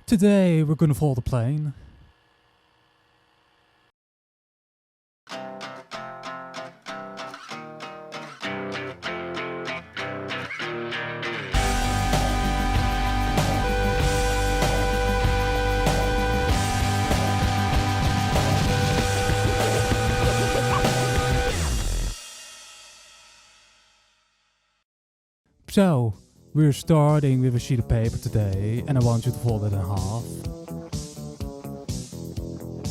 Today we're gonna fold the plane. So, we're starting with a sheet of paper today and I want you to fold it in half.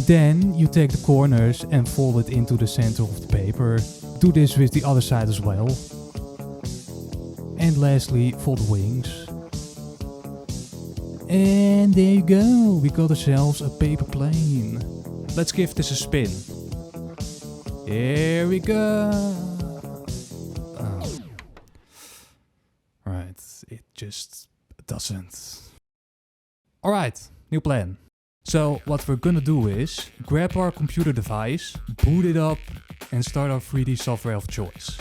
Then you take the corners and fold it into the center of the paper. Do this with the other side as well. And lastly, fold the wings. And there you go, we got ourselves a paper plane. Let's give this a spin. Here we go. Right, it just doesn't. Alright, new plan. So what we're gonna do is grab our computer device, boot it up and start our 3D software of choice.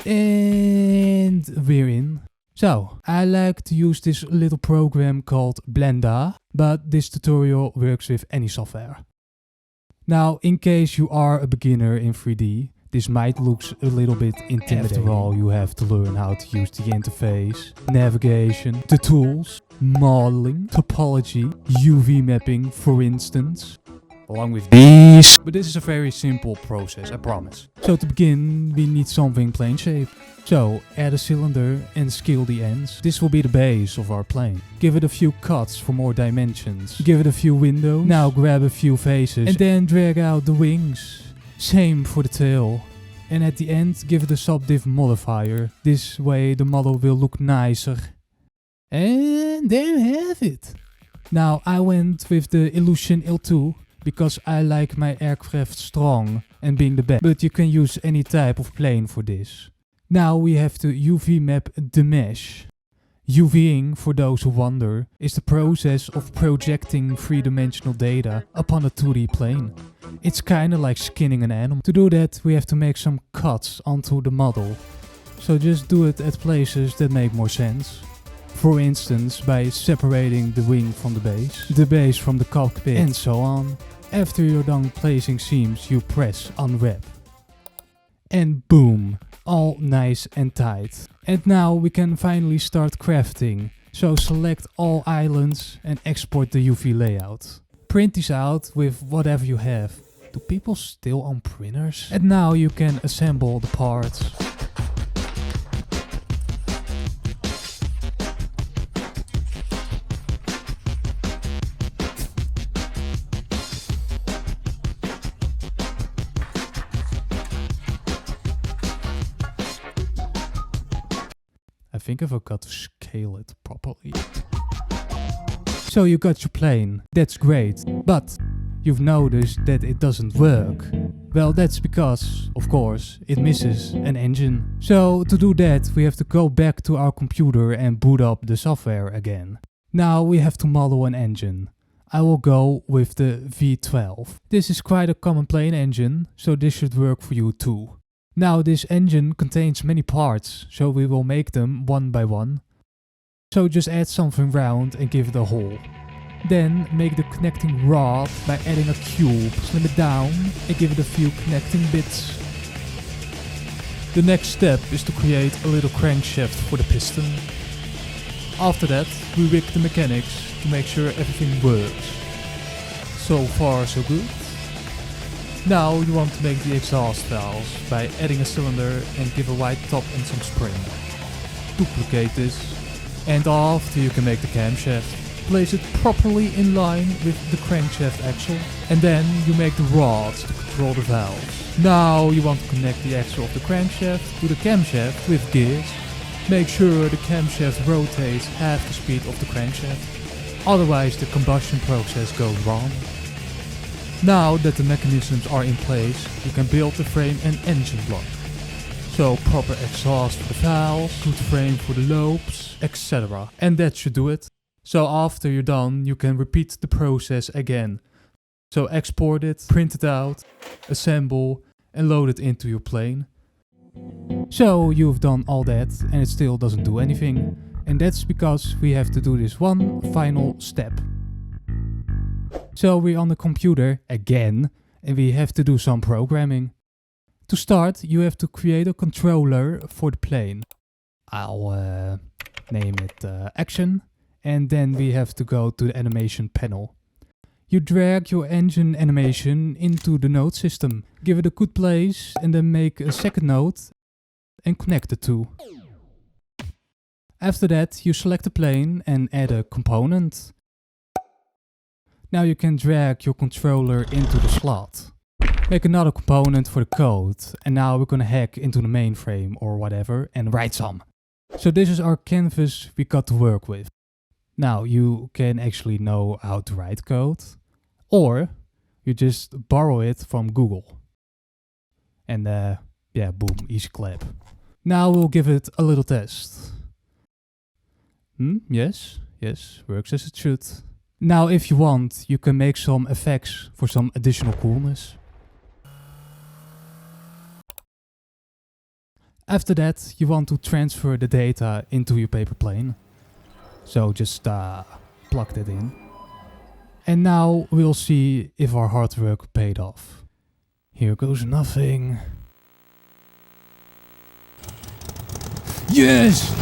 And we're in. So, I like to use this little program called Blender, but this tutorial works with any software. Now, in case you are a beginner in 3D, this might look a little bit intimidating. After all, you have to learn how to use the interface, navigation, the tools, modeling, topology, UV mapping, for instance. Along with these. But this is a very simple process, I promise. So to begin, we need something plane shape. So add a cylinder and scale the ends. This will be the base of our plane. Give it a few cuts for more dimensions. Give it a few windows. Now grab a few faces and then drag out the wings. Same for the tail. And at the end give it a subdiv modifier. This way the model will look nicer. And there you have it. Now I went with the Illusion L2 because I like my aircraft strong and being the best. But you can use any type of plane for this. Now we have to UV map the mesh. UVing, for those who wonder, is the process of projecting three-dimensional data upon a 2D plane. It's kinda like skinning an animal. To do that we have to make some cuts onto the model. So just do it at places that make more sense. For instance, by separating the wing from the base from the cockpit, and so on. After you're done placing seams, you press unwrap. And boom! All nice and tight. And now we can finally start crafting. So select all islands and export the UV layout. Print these out with whatever you have. Do people still own printers? And now you can assemble the parts. I think I forgot to scale it properly. So you got your plane, that's great, but you've noticed that it doesn't work. Well, that's because, of course, it misses an engine. So to do that we have to go back to our computer and boot up the software again. Now we have to model an engine. I will go with the V12. This is quite a common plane engine, so this should work for you too. Now this engine contains many parts, so we will make them one by one. So just add something round and give it a hole. Then make the connecting rod by adding a cube, slim it down and give it a few connecting bits. The next step is to create a little crankshaft for the piston. After that we rig the mechanics to make sure everything works. So far so good. Now you want to make the exhaust valves by adding a cylinder and give a wide top and some spring. Duplicate this. And after you can make the camshaft. Place it properly in line with the crankshaft axle. And then you make the rods to control the valves. Now you want to connect the axle of the crankshaft to the camshaft with gears. Make sure the camshaft rotates half the speed of the crankshaft. Otherwise the combustion process goes wrong. Now that the mechanisms are in place, you can build the frame and engine block. So proper exhaust for the valves, good frame for the lobes, etc. And that should do it. So after you're done, you can repeat the process again. So export it, print it out, assemble and load it into your plane. So you've done all that and it still doesn't do anything. And that's because we have to do this one final step. So we're on the computer again, and we have to do some programming. To start, you have to create a controller for the plane. I'll name it action, and then we have to go to the animation panel. You drag your engine animation into the node system, give it a good place, and then make a second node and connect the two. After that, you select the plane and add a component. Now you can drag your controller into the slot. Make another component for the code, and now we're gonna hack into the mainframe or whatever and write some. So this is our canvas we got to work with. Now you can actually know how to write code, or you just borrow it from Google. And yeah, boom, easy clap. Now we'll give it a little test. Yes, works as it should. Now if you want, you can make some effects for some additional coolness. After that, you want to transfer the data into your Paperplane. So just plug that in. And now we'll see if our hard work paid off. Here goes nothing. Yes!